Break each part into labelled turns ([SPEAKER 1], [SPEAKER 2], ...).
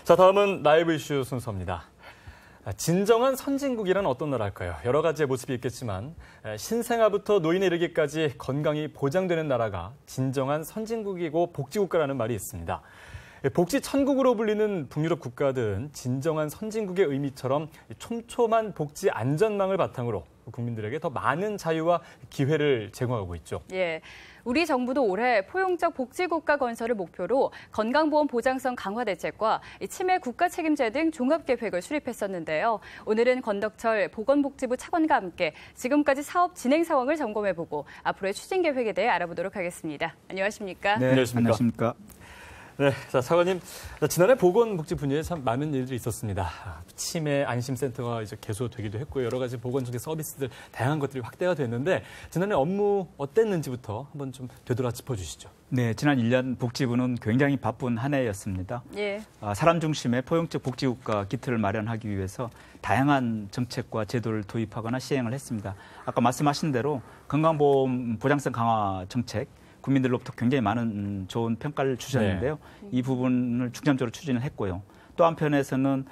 [SPEAKER 1] 자, 다음은 라이브 이슈 순서입니다. 진정한 선진국이란 어떤 나라일까요? 여러 가지의 모습이 있겠지만 신생아부터 노인에 이르기까지 건강이 보장되는 나라가 진정한 선진국이고 복지국가라는 말이 있습니다. 복지 천국으로 불리는 북유럽 국가들은 진정한 선진국의 의미처럼 촘촘한 복지 안전망을 바탕으로 국민들에게 더 많은 자유와 기회를 제공하고 있죠.
[SPEAKER 2] 예, 우리 정부도 올해 포용적 복지국가 건설을 목표로 건강보험 보장성 강화 대책과 치매 국가 책임제 등 종합계획을 수립했었는데요. 오늘은 권덕철 보건복지부 차관과 함께 지금까지 사업 진행 상황을 점검해보고 앞으로의 추진 계획에 대해 알아보도록 하겠습니다. 안녕하십니까?
[SPEAKER 3] 네, 안녕하십니까?
[SPEAKER 1] 네, 자, 차관님, 지난해 보건복지 분야에 참 많은 일들이 있었습니다. 치매 안심센터가 이제 개소되기도 했고요. 여러 가지 보건적인 서비스들, 다양한 것들이 확대가 됐는데 지난해 업무 어땠는지부터 한번 좀 되돌아 짚어주시죠.
[SPEAKER 3] 네, 지난 1년 복지부는 굉장히 바쁜 한 해였습니다.
[SPEAKER 2] 예.
[SPEAKER 3] 사람 중심의 포용적 복지국가 기틀을 마련하기 위해서 다양한 정책과 제도를 도입하거나 시행을 했습니다. 아까 말씀하신 대로 건강보험 보장성 강화 정책, 국민들로부터 굉장히 많은 좋은 평가를 주셨는데요. 네. 이 부분을 중점적으로 추진을 했고요. 또 한편에서는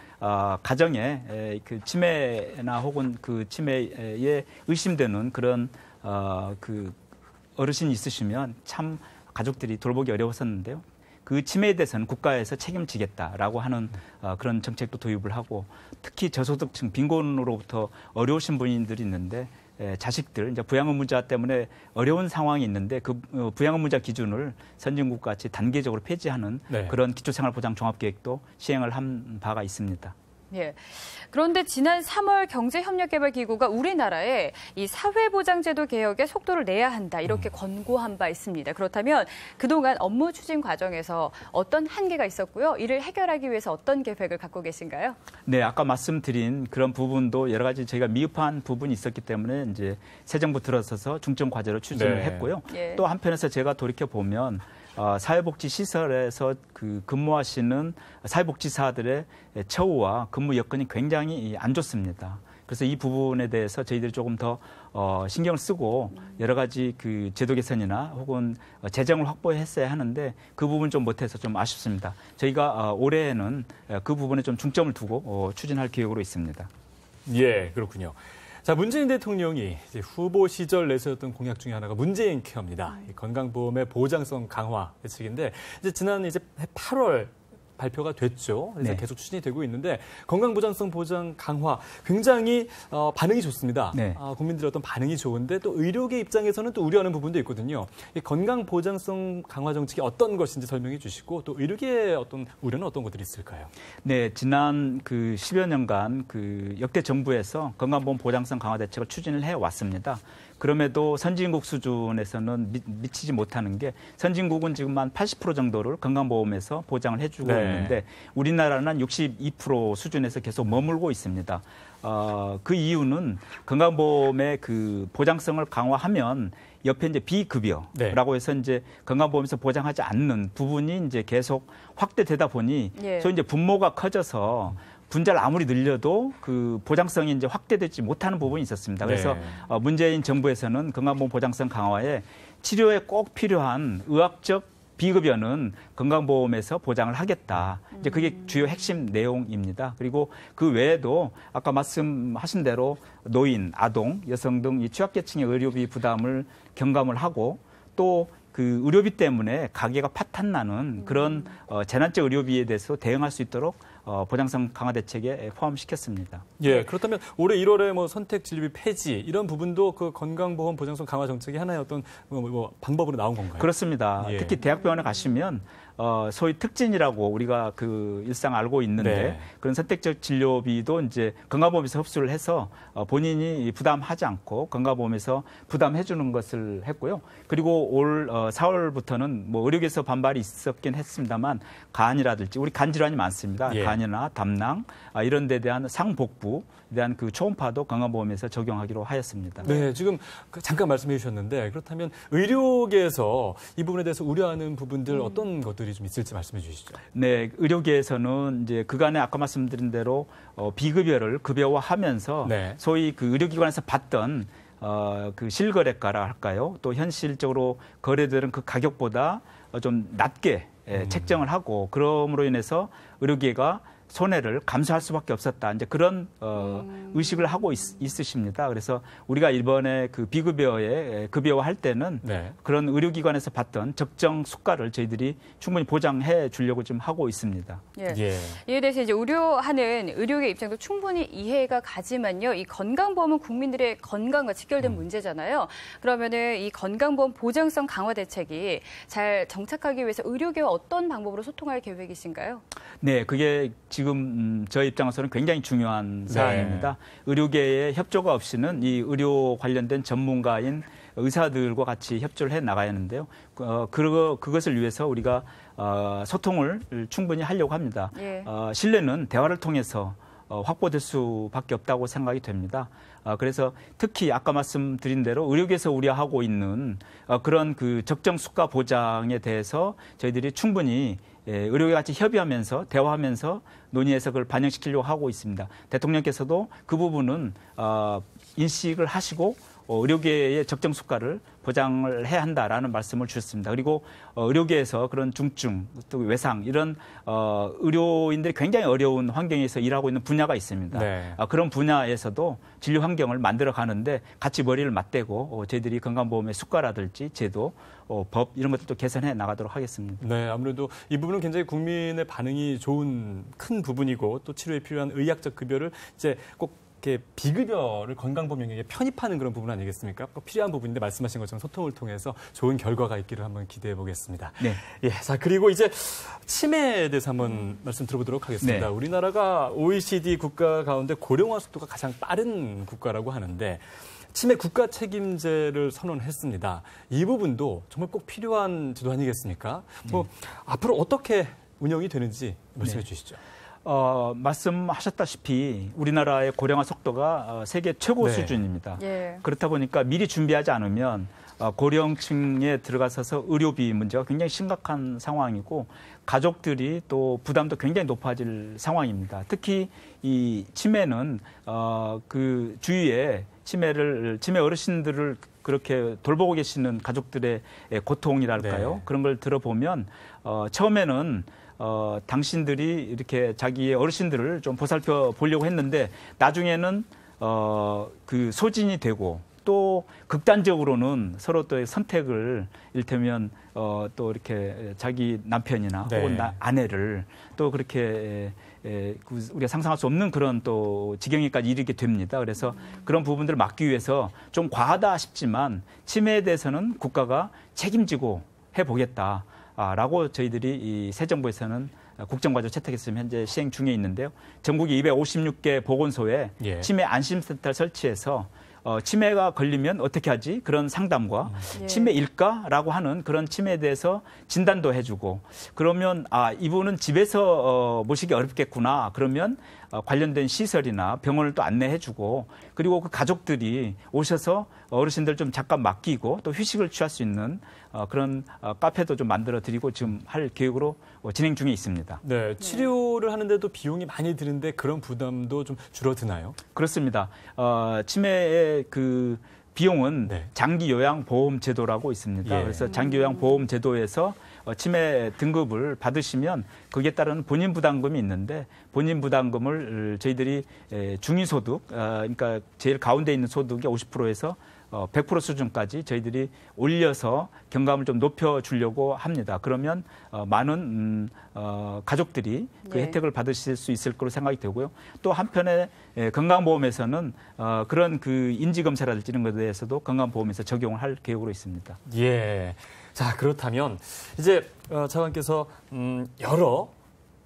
[SPEAKER 3] 가정에 그 치매나 혹은 그 치매에 의심되는 그런 그 어르신이 있으시면 참 가족들이 돌보기 어려웠었는데요. 그 치매에 대해서는 국가에서 책임지겠다라고 하는 그런 정책도 도입을 하고 특히 저소득층 빈곤으로부터 어려우신 분들이 있는데 자식들, 이제 부양의무자 때문에 어려운 상황이 있는데 그 부양의무자 기준을 선진국 같이 단계적으로 폐지하는 네. 그런 기초생활보장 종합계획도 시행을 한 바가 있습니다.
[SPEAKER 2] 예. 그런데 지난 3월 경제협력개발기구가 우리나라에 이 사회보장제도 개혁에 속도를 내야 한다 이렇게 권고한 바 있습니다. 그렇다면 그동안 업무 추진 과정에서 어떤 한계가 있었고요. 이를 해결하기 위해서 어떤 계획을 갖고 계신가요?
[SPEAKER 3] 네, 아까 말씀드린 그런 부분도 여러 가지 저희가 미흡한 부분이 있었기 때문에 이제 새 정부 들어서서 중점 과제로 추진을 네. 했고요. 예. 또 한편에서 제가 돌이켜 보면 사회복지시설에서 그 근무하시는 사회복지사들의 처우와 근무 여건이 굉장히 안 좋습니다. 그래서 이 부분에 대해서 저희들이 조금 더 신경을 쓰고 여러 가지 그 제도 개선이나 혹은 재정을 확보했어야 하는데 그 부분 좀 못해서 좀 아쉽습니다. 저희가 올해에는 그 부분에 좀 중점을 두고 추진할 계획으로 있습니다.
[SPEAKER 1] 예, 그렇군요. 자, 문재인 대통령이 이제 후보 시절 내세웠던 공약 중에 하나가 문재인 케어입니다. 이 건강보험의 보장성 강화 대책인데 이제 지난 8월 발표가 됐죠. 그래서 네. 계속 추진이 되고 있는데 건강보장성 보장 강화 굉장히 반응이 좋습니다. 네. 국민들의 어떤 반응이 좋은데 또 의료계 입장에서는 또 우려하는 부분도 있거든요. 이 건강보장성 강화 정책이 어떤 것인지 설명해 주시고 또 의료계의 어떤 우려는 어떤 것들이 있을까요?
[SPEAKER 3] 네, 지난 그 10여 년간 그 역대 정부에서 건강보험 보장성 강화 대책을 추진을 해 왔습니다. 그럼에도 선진국 수준에서는 미치지 못하는 게 선진국은 지금 한 80% 정도를 건강보험에서 보장을 해주고 네. 있는데 우리나라는 한 62% 수준에서 계속 머물고 있습니다. 그 이유는 건강보험의 그 보장성을 강화하면 옆에 이제 비급여라고 네. 해서 이제 건강보험에서 보장하지 않는 부분이 이제 계속 확대되다 보니 예. 소위 이제 분모가 커져서 분자를 아무리 늘려도 그 보장성이 이제 확대되지 못하는 부분이 있었습니다. 그래서 네. 문재인 정부에서는 건강보험 보장성 강화에 치료에 꼭 필요한 의학적 비급여는 건강보험에서 보장을 하겠다. 이제 그게 주요 핵심 내용입니다. 그리고 그 외에도 아까 말씀하신 대로 노인, 아동, 여성 등 이 취약계층의 의료비 부담을 경감을 하고 또 그 의료비 때문에 가계가 파탄나는 그런 재난적 의료비에 대해서 대응할 수 있도록 보장성 강화 대책에 포함시켰습니다.
[SPEAKER 1] 예, 그렇다면 올해 1월에 뭐 선택 진료비 폐지 이런 부분도 그 건강보험 보장성 강화 정책의 하나의 어떤 방법으로 나온 건가요?
[SPEAKER 3] 그렇습니다. 예. 특히 대학병원에 가시면 소위 특진이라고 우리가 그 일상 알고 있는데 네. 그런 선택적 진료비도 이제 건강보험에서 흡수를 해서 본인이 부담하지 않고 건강보험에서 부담해 주는 것을 했고요. 그리고 올 4월부터는 뭐 의료계에서 반발이 있었긴 했습니다만 간이라든지 우리 간 질환이 많습니다. 예. 간이나 담낭 이런 데 대한 상복부에 대한 그 초음파도 건강보험에서 적용하기로 하였습니다.
[SPEAKER 1] 네, 지금 잠깐 말씀해 주셨는데 그렇다면 의료계에서 이 부분에 대해서 우려하는 부분들 어떤 것들이 좀 있을지 말씀해 주시죠.
[SPEAKER 3] 네, 의료계에서는 이제 그간에 아까 말씀드린 대로 비급여를 급여화하면서 네. 소위 그 의료기관에서 받던 그 실거래가라 할까요? 또 현실적으로 거래되는 그 가격보다 좀 낮게 책정을 하고 그럼으로 인해서 의료계가 손해를 감수할 수밖에 없었다. 이제 그런 의식을 하고 있으십니다. 그래서 우리가 이번에 그 비급여에 급여화할 때는
[SPEAKER 1] 네.
[SPEAKER 3] 그런 의료기관에서 받던 적정 수가를 저희들이 충분히 보장해 주려고 좀 하고 있습니다.
[SPEAKER 2] 예.
[SPEAKER 1] 예.
[SPEAKER 2] 이에 대해서 이제 우려하는 의료계 입장도 충분히 이해가 가지만요. 이 건강보험은 국민들의 건강과 직결된 문제잖아요. 그러면은 이 건강보험 보장성 강화 대책이 잘 정착하기 위해서 의료계와 어떤 방법으로 소통할 계획이신가요?
[SPEAKER 3] 네, 그게 지금 저희 입장에서는 굉장히 중요한 사안입니다. 의료계의 협조가 없이는 이 의료 관련된 전문가인 의사들과 같이 협조를 해 나가야 하는데요. 그것을 위해서 우리가 소통을 충분히 하려고 합니다.
[SPEAKER 2] 예.
[SPEAKER 3] 신뢰는 대화를 통해서 확보될 수밖에 없다고 생각이 됩니다. 그래서 특히 아까 말씀드린 대로 의료계에서 우려하고 있는 그런 그 적정 수가 보장에 대해서 저희들이 충분히 의료계와 같이 협의하면서 대화하면서 논의해서 그걸 반영시키려고 하고 있습니다. 대통령께서도 그 부분은 인식을 하시고 의료계의 적정 수가를 보장을 해야 한다라는 말씀을 주셨습니다. 그리고 의료계에서 그런 중증, 또 외상 이런 의료인들이 굉장히 어려운 환경에서 일하고 있는 분야가 있습니다.
[SPEAKER 1] 네.
[SPEAKER 3] 그런 분야에서도 진료 환경을 만들어 가는데 같이 머리를 맞대고 저희들이 건강보험의 수가라든지 제도, 법 이런 것들도 개선해 나가도록 하겠습니다.
[SPEAKER 1] 네, 아무래도 이 부분은 굉장히 국민의 반응이 좋은 큰 부분이고 또 치료에 필요한 의학적 급여를 이제 꼭 이렇게 비급여를 건강보험에게 편입하는 그런 부분 아니겠습니까? 꼭 필요한 부분인데 말씀하신 것처럼 소통을 통해서 좋은 결과가 있기를 한번 기대해 보겠습니다.
[SPEAKER 3] 네.
[SPEAKER 1] 예, 자 그리고 이제 치매에 대해서 한번 말씀 들어보도록 하겠습니다.
[SPEAKER 3] 네.
[SPEAKER 1] 우리나라가 OECD 국가 가운데 고령화 속도가 가장 빠른 국가라고 하는데 치매 국가 책임제를 선언했습니다. 이 부분도 정말 꼭 필요한 제도 아니겠습니까? 뭐 앞으로 어떻게 운영이 되는지 말씀해 주시죠.
[SPEAKER 3] 말씀하셨다시피 우리나라의 고령화 속도가 세계 최고 수준입니다.
[SPEAKER 2] 예.
[SPEAKER 3] 그렇다 보니까 미리 준비하지 않으면 고령층에 들어가서서 의료비 문제가 굉장히 심각한 상황이고 가족들이 또 부담도 굉장히 높아질 상황입니다. 특히 이 치매는 그 주위에 치매 어르신들을 그렇게 돌보고 계시는 가족들의 고통이랄까요?
[SPEAKER 1] 네.
[SPEAKER 3] 그런 걸 들어보면 처음에는 당신들이 이렇게 자기의 어르신들을 좀 보살펴 보려고 했는데 나중에는 그 소진이 되고 또 극단적으로는 서로 또 선택을 이를테면 또 이렇게 자기 남편이나
[SPEAKER 1] 네.
[SPEAKER 3] 혹은 아내를 또 그렇게 우리가 상상할 수 없는 그런 또 지경에까지 이르게 됩니다. 그래서 그런 부분들을 막기 위해서 좀 과하다 싶지만 치매에 대해서는 국가가 책임지고 해보겠다. 라고 저희들이 이 새 정부에서는 국정과제 채택했으면 현재 시행 중에 있는데요. 전국에 256개 보건소에
[SPEAKER 1] 예.
[SPEAKER 3] 치매 안심센터를 설치해서 치매가 걸리면 어떻게 하지? 그런 상담과 치매일까라고 하는 그런 치매에 대해서 진단도 해주고 그러면 이분은 집에서 모시기 어렵겠구나. 그러면 관련된 시설이나 병원을 또 안내해주고 그리고 그 가족들이 오셔서 어르신들 좀 잠깐 맡기고 또 휴식을 취할 수 있는 그런 카페도 좀 만들어드리고 지금 할 계획으로 진행 중에 있습니다.
[SPEAKER 1] 네, 치료를 하는데도 비용이 많이 드는데 그런 부담도 좀 줄어드나요?
[SPEAKER 3] 그렇습니다. 치매의 그 비용은
[SPEAKER 1] 네.
[SPEAKER 3] 장기요양보험 제도라고 있습니다.
[SPEAKER 1] 예.
[SPEAKER 3] 그래서 장기요양보험 제도에서 치매 등급을 받으시면 거기에 따른 본인 부담금이 있는데 본인 부담금을 저희들이 중위소득, 그러니까 제일 가운데 있는 소득의 50%에서 100% 수준까지 저희들이 올려서 경감을 좀 높여주려고 합니다. 그러면 많은 가족들이 그 혜택을 받으실 수 있을 거로 생각이 되고요. 또 한편에 건강보험에서는 그런 그 인지검사라든지 이런 것에 대해서도 건강보험에서 적용을 할 계획으로 있습니다.
[SPEAKER 1] 예. 자, 그렇다면 이제 차관께서 여러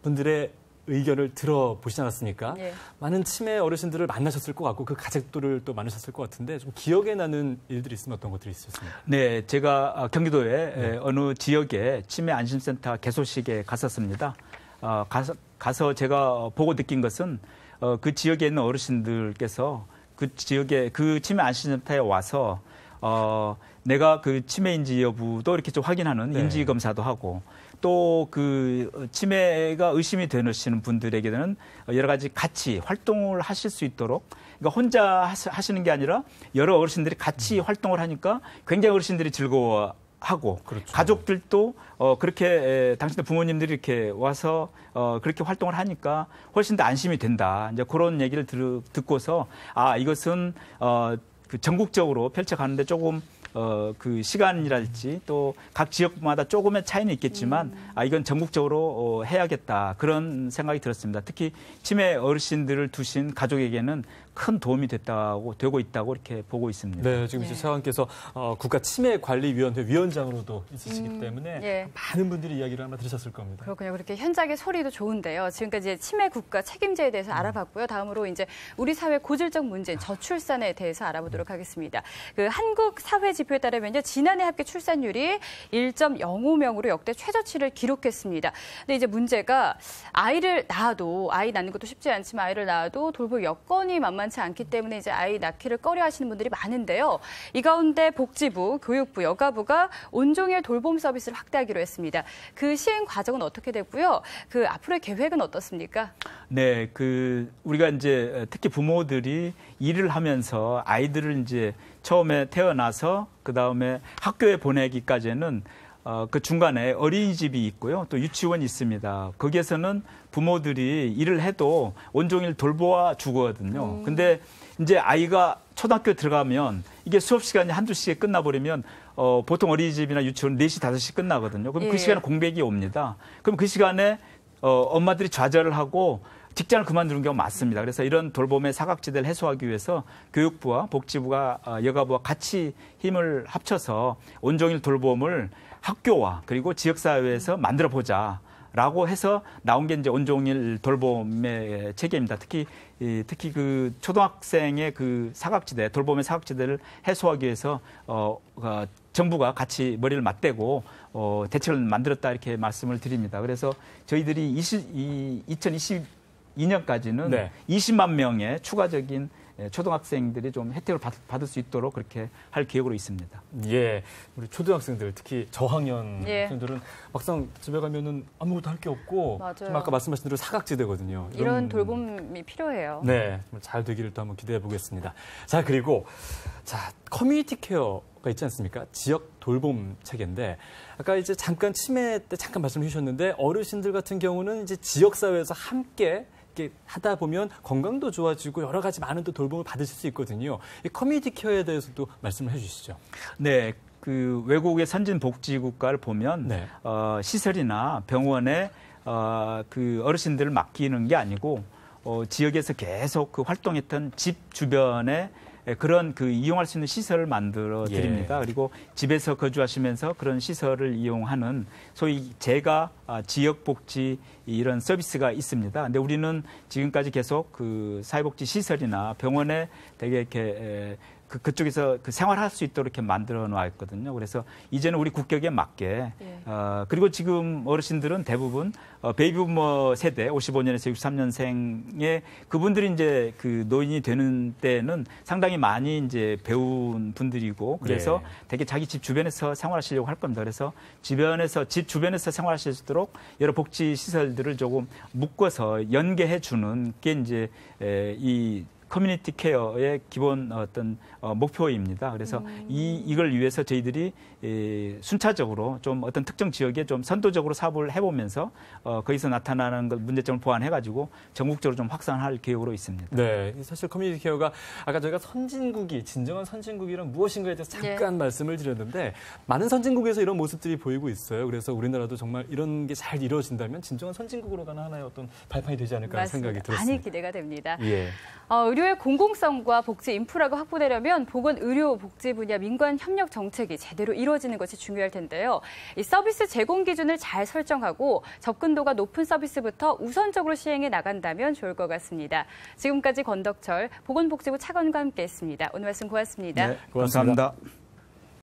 [SPEAKER 1] 분들의 의견을 들어보시지 않았습니까?
[SPEAKER 2] 예.
[SPEAKER 1] 많은 치매 어르신들을 만나셨을 것 같고 그 가족들을 또 만나셨을 것 같은데 좀 기억에 나는 일들이 있으면 어떤 것들이 있었습니까?
[SPEAKER 3] 네, 제가 경기도의 어느 지역에 치매 안심센터 개소식에 갔었습니다. 가서 제가 보고 느낀 것은 그 지역에 있는 어르신들께서 그 지역에 그 치매 안심센터에 와서 내가 그 치매인지 여부도 이렇게 좀 확인하는
[SPEAKER 1] 네.
[SPEAKER 3] 인지 검사도 하고 또 그 치매가 의심이 되시는 분들에게는 여러 가지 같이 활동을 하실 수 있도록 그러니까 혼자 하시는 게 아니라 여러 어르신들이 같이 활동을 하니까 굉장히 어르신들이 즐거워 하고
[SPEAKER 1] 그렇죠.
[SPEAKER 3] 가족들도 그렇게 당신들 부모님들이 이렇게 와서 그렇게 활동을 하니까 훨씬 더 안심이 된다. 이제 그런 얘기를 듣고서 이것은 그 전국적으로 펼쳐가는데 조금 그 시간이랄지 또 각 지역마다 조금의 차이는 있겠지만 이건 전국적으로 해야겠다 그런 생각이 들었습니다. 특히 치매 어르신들을 두신 가족에게는 큰 도움이 되고 있다고 이렇게 보고 있습니다.
[SPEAKER 1] 네, 지금 이제 차관께서 국가치매관리위원회 위원장으로도 있으시기 때문에 많은 분들이 이야기를 아마 들으셨을 겁니다.
[SPEAKER 2] 그렇군요. 그렇게 현장의 소리도 좋은데요. 지금까지 치매 국가 책임제에 대해서 알아봤고요. 다음으로 이제 우리 사회 고질적 문제인 저출산에 대해서 알아보도록 하겠습니다. 그 한국 사회 지표에 따르면요, 지난해 합계 출산율이 1.05명으로 역대 최저치를 기록했습니다. 근데 이제 문제가 아이 낳는 것도 쉽지 않지만 아이를 낳아도 돌볼 여건이 만만치 않기 때문에 이제 아이 낳기를 꺼려하시는 분들이 많은데요. 이 가운데 복지부, 교육부, 여가부가 온종일 돌봄 서비스를 확대하기로 했습니다. 그 시행 과정은 어떻게 됐고요? 그 앞으로의 계획은 어떻습니까?
[SPEAKER 3] 네, 우리가 이제 특히 부모들이 일을 하면서 아이들을 이제 처음에 태어나서 그 다음에 학교에 보내기까지는 그 중간에 어린이집이 있고요. 또 유치원이 있습니다. 거기에서는 부모들이 일을 해도 온종일 돌보아 주거든요. 근데 이제 아이가 초등학교 들어가면 이게 수업 시간이 한두 시에 끝나버리면 보통 어린이집이나 유치원 4시, 5시 끝나거든요. 그럼 그 시간에 공백이 옵니다. 그럼 그 시간에 엄마들이 좌절을 하고 직장을 그만두는 경우가 많습니다. 그래서 이런 돌봄의 사각지대를 해소하기 위해서 교육부와 복지부가 여가부와 같이 힘을 합쳐서 온종일 돌봄을 학교와 그리고 지역사회에서 만들어 보자라고 해서 나온 게 이제 온종일 돌봄의 체계입니다. 특히 그 초등학생의 그 사각지대, 돌봄의 사각지대를 해소하기 위해서 정부가 같이 머리를 맞대고 대책을 만들었다 이렇게 말씀을 드립니다. 그래서 저희들이 2022년까지는 20만 명의 추가적인 초등학생들이 좀 혜택을 받을 수 있도록 그렇게 할 계획으로 있습니다.
[SPEAKER 1] 예, 우리 초등학생들 특히 저학년 학생들은 막상 집에 가면은 아무것도 할 게 없고 지금 아까 말씀하신 대로 사각지대거든요.
[SPEAKER 2] 이런 돌봄이 필요해요.
[SPEAKER 1] 네, 잘 되기를 또 한번 기대해 보겠습니다. 자, 그리고 커뮤니티 케어가 있지 않습니까? 지역 돌봄 체계인데 아까 이제 잠깐 치매 때 잠깐 말씀해 주셨는데 어르신들 같은 경우는 이제 지역 사회에서 함께 하다 보면 건강도 좋아지고 여러 가지 많은 또 돌봄을 받으실 수 있거든요. 이 커뮤니티 케어에 대해서도 말씀을 해주시죠.
[SPEAKER 3] 네, 그 외국의 선진 복지 국가를 보면 시설이나 병원에 그 어르신들을 맡기는 게 아니고 지역에서 계속 그 활동했던 집 주변에 그런 그 이용할 수 있는 시설을 만들어 드립니다. 그리고 집에서 거주하시면서 그런 시설을 이용하는 소위 제가 지역 복지 이런 서비스가 있습니다. 근데 우리는 지금까지 계속 그 사회복지 시설이나 병원에 되게 이렇게 그쪽에서 그 생활할 수 있도록 이렇게 만들어 놨거든요. 그래서 이제는 우리 국격에 맞게 그리고 지금 어르신들은 대부분 베이비부머 세대 55년에서 63년생의 그분들이 이제 그 노인이 되는 때는 상당히 많이 이제 배운 분들이고 그래서 되게 자기 집 주변에서 생활하시려고 할 겁니다. 그래서 집 주변에서 생활하실 수 있도록 여러 복지 시설들을 조금 묶어서 연계해 주는 게 이제 이 커뮤니티 케어의 기본 어떤 목표입니다. 그래서 이걸 위해서 저희들이 순차적으로 좀 어떤 특정 지역에 좀 선도적으로 사업을 해보면서 거기서 나타나는 문제점을 보완해가지고 전국적으로 좀 확산할 계획으로 있습니다.
[SPEAKER 1] 네, 사실 커뮤니티 케어가 아까 저희가 진정한 선진국이란 무엇인가에 대해서 잠깐 말씀을 드렸는데 많은 선진국에서 이런 모습들이 보이고 있어요. 그래서 우리나라도 정말 이런 게 잘 이루어진다면 진정한 선진국으로 가는 하나의 어떤 발판이 되지 않을까 하는 생각이 들었습니다.
[SPEAKER 2] 많이 기대가 됩니다. 의료의 공공성과 복지 인프라가 확보되려면 보건 의료 복지 분야 민관 협력 정책이 제대로 이루어지는 것이 중요할 텐데요. 이 서비스 제공 기준을 잘 설정하고 접근도가 높은 서비스부터 우선적으로 시행해 나간다면 좋을 것 같습니다. 지금까지 권덕철 보건복지부 차관과 함께했습니다. 오늘 말씀 고맙습니다.
[SPEAKER 1] 네, 고맙습니다.
[SPEAKER 3] 감사합니다.